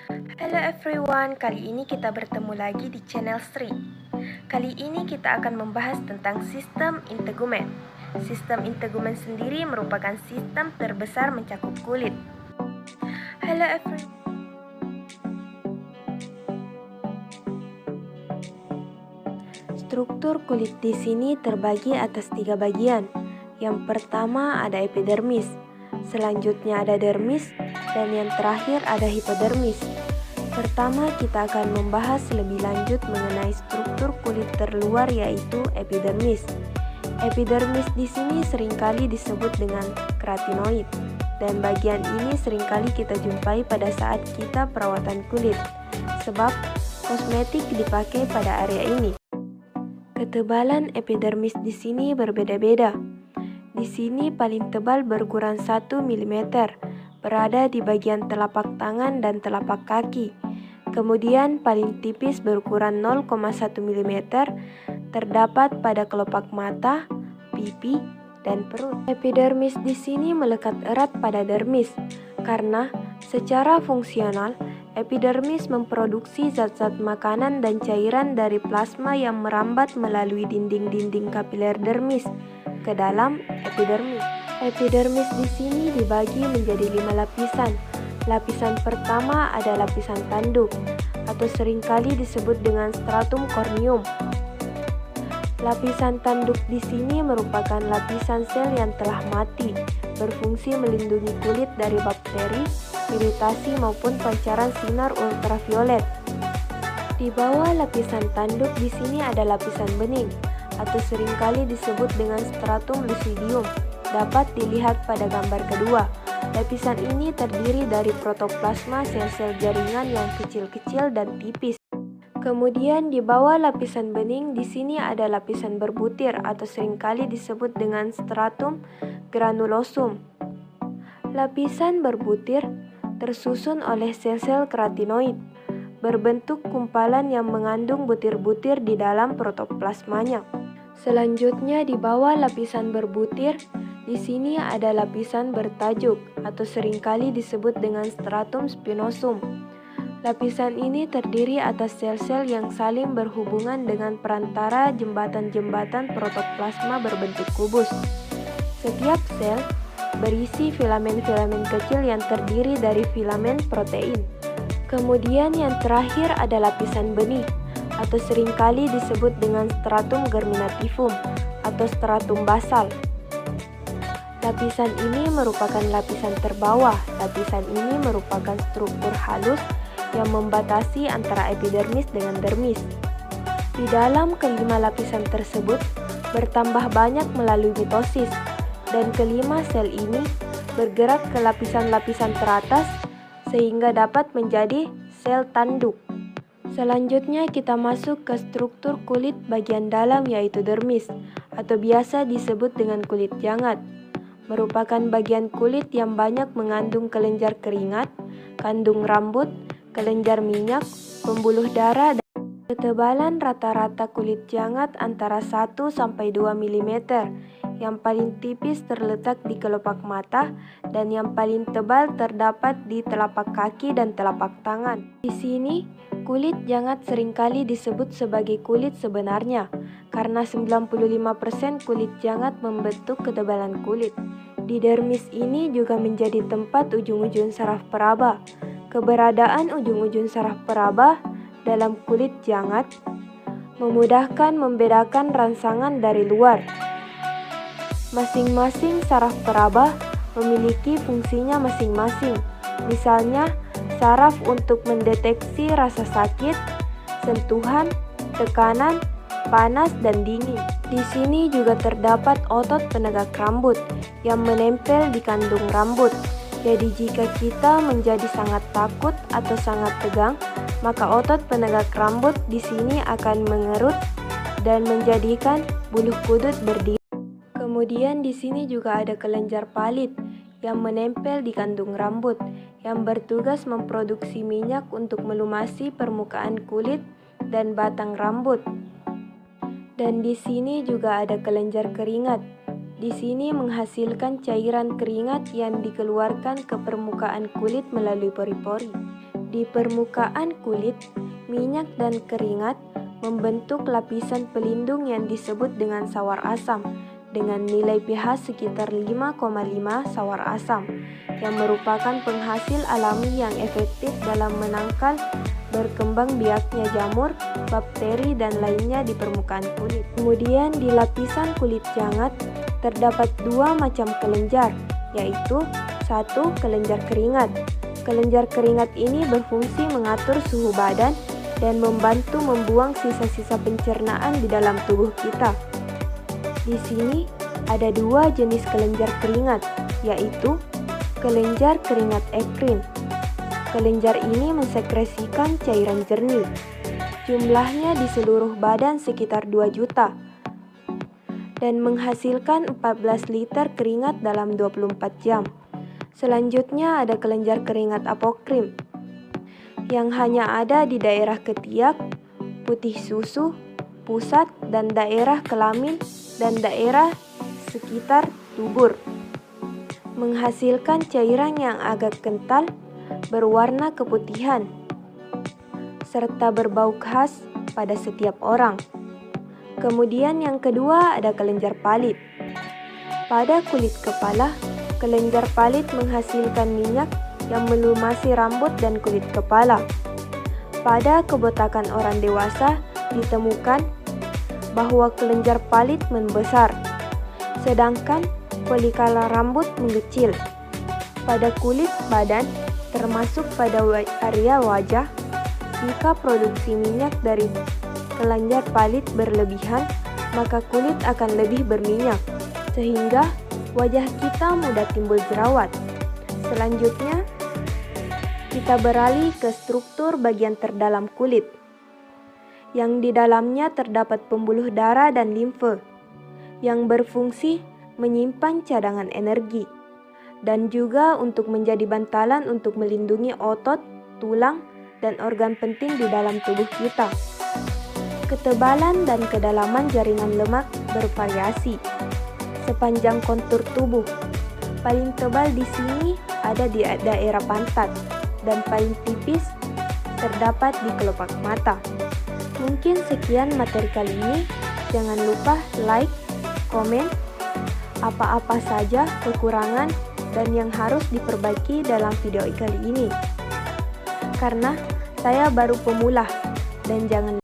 Hello everyone, kali ini kita bertemu lagi di channel Sri. Kali ini kita akan membahas tentang sistem integumen. Sistem integumen sendiri merupakan sistem terbesar mencakup kulit. Hello everyone. Struktur kulit di sini terbagi atas 3 bagian. Yang pertama ada epidermis, selanjutnya ada dermis, dan yang terakhir ada hipodermis. Pertama, kita akan membahas lebih lanjut mengenai struktur kulit terluar yaitu epidermis. Epidermis di sini seringkali disebut dengan keratinoid, dan bagian ini seringkali kita jumpai pada saat kita perawatan kulit, sebab kosmetik dipakai pada area ini. Ketebalan epidermis di sini berbeda-beda. Di sini paling tebal berukuran 1 mm, berada di bagian telapak tangan dan telapak kaki. Kemudian paling tipis berukuran 0,1 mm terdapat pada kelopak mata, pipi, dan perut. Epidermis di sini melekat erat pada dermis karena secara fungsional epidermis memproduksi zat-zat makanan dan cairan dari plasma yang merambat melalui dinding-dinding kapiler dermis ke dalam epidermis. Epidermis di sini dibagi menjadi 5 lapisan. Lapisan pertama ada lapisan tanduk, atau seringkali disebut dengan stratum corneum. Lapisan tanduk di sini merupakan lapisan sel yang telah mati, berfungsi melindungi kulit dari bakteri, iritasi maupun pancaran sinar ultraviolet. Di bawah lapisan tanduk di sini ada lapisan bening, atau seringkali disebut dengan stratum lucidium. Dapat dilihat pada gambar kedua. Lapisan ini terdiri dari protoplasma sel-sel jaringan yang kecil-kecil dan tipis. Kemudian di bawah lapisan bening di sini ada lapisan berbutir atau seringkali disebut dengan stratum granulosum. Lapisan berbutir tersusun oleh sel-sel keratinoid, berbentuk kumpalan yang mengandung butir-butir di dalam protoplasmanya. Selanjutnya di bawah lapisan berbutir di sini ada lapisan bertajuk atau seringkali disebut dengan stratum spinosum. Lapisan ini terdiri atas sel-sel yang saling berhubungan dengan perantara jembatan-jembatan protoplasma berbentuk kubus. Setiap sel berisi filamen-filamen kecil yang terdiri dari filamen protein. Kemudian yang terakhir ada lapisan benih atau seringkali disebut dengan stratum germinativum atau stratum basal. Lapisan ini merupakan lapisan terbawah. Lapisan ini merupakan struktur halus yang membatasi antara epidermis dengan dermis. Di dalam kelima lapisan tersebut bertambah banyak melalui mitosis, dan kelima sel ini bergerak ke lapisan-lapisan teratas sehingga dapat menjadi sel tanduk. Selanjutnya kita masuk ke struktur kulit bagian dalam yaitu dermis, atau biasa disebut dengan kulit jangat. Merupakan bagian kulit yang banyak mengandung kelenjar keringat, kandung rambut, kelenjar minyak, pembuluh darah, dan ketebalan rata-rata kulit jangat antara 1-2 mm. Yang paling tipis terletak di kelopak mata dan yang paling tebal terdapat di telapak kaki dan telapak tangan. Di sini, kulit jangat seringkali disebut sebagai kulit sebenarnya karena 95% kulit jangat membentuk ketebalan kulit. Di dermis ini juga menjadi tempat ujung-ujung saraf peraba. Keberadaan ujung-ujung saraf peraba dalam kulit jangat memudahkan membedakan rangsangan dari luar. Masing-masing saraf peraba memiliki fungsinya masing-masing. Misalnya, saraf untuk mendeteksi rasa sakit, sentuhan, tekanan, panas, dan dingin. Di sini juga terdapat otot penegak rambut yang menempel di kandung rambut. Jadi jika kita menjadi sangat takut atau sangat tegang, maka otot penegak rambut di sini akan mengerut dan menjadikan bulu kudut berdiri. Kemudian di sini juga ada kelenjar palit yang menempel di kandung rambut yang bertugas memproduksi minyak untuk melumasi permukaan kulit dan batang rambut. Dan di sini juga ada kelenjar keringat. Di sini menghasilkan cairan keringat yang dikeluarkan ke permukaan kulit melalui pori-pori. Di permukaan kulit, minyak dan keringat membentuk lapisan pelindung yang disebut dengan sawar asam dengan nilai pH sekitar 5,5 sawar asam, yang merupakan penghasil alami yang efektif dalam menangkal berkembang biaknya jamur, bakteri, dan lainnya di permukaan kulit. Kemudian di lapisan kulit jangat terdapat dua macam kelenjar, yaitu satu, kelenjar keringat. Kelenjar keringat ini berfungsi mengatur suhu badan dan membantu membuang sisa-sisa pencernaan di dalam tubuh kita. Di sini ada dua jenis kelenjar keringat, yaitu kelenjar keringat ekrin. Kelenjar ini mensekresikan cairan jernih. Jumlahnya di seluruh badan sekitar 2 juta dan menghasilkan 14 liter keringat dalam 24 jam. Selanjutnya ada kelenjar keringat apokrim yang hanya ada di daerah ketiak, putih susu, pusat, dan daerah kelamin dan daerah sekitar dubur, menghasilkan cairan yang agak kental, berwarna keputihan, serta berbau khas pada setiap orang. Kemudian yang kedua ada kelenjar palit. Pada kulit kepala, kelenjar palit menghasilkan minyak yang melumasi rambut dan kulit kepala. Pada kebotakan orang dewasa ditemukan bahwa kelenjar palit membesar, sedangkan folikula rambut mengecil. Pada kulit badan, termasuk pada area wajah, jika produksi minyak dari kelenjar palit berlebihan, maka kulit akan lebih berminyak, sehingga wajah kita mudah timbul jerawat. Selanjutnya, kita beralih ke struktur bagian terdalam kulit, yang di dalamnya terdapat pembuluh darah dan limfe, yang berfungsi menyimpan cadangan energi, dan juga untuk menjadi bantalan untuk melindungi otot, tulang, dan organ penting di dalam tubuh kita. Ketebalan dan kedalaman jaringan lemak bervariasi sepanjang kontur tubuh. Paling tebal di sini ada di daerah pantat dan paling tipis terdapat di kelopak mata. Mungkin sekian materi kali ini. Jangan lupa like, komen, apa-apa saja kekurangan dan yang harus diperbaiki dalam video kali ini. Karena saya baru pemula dan jangan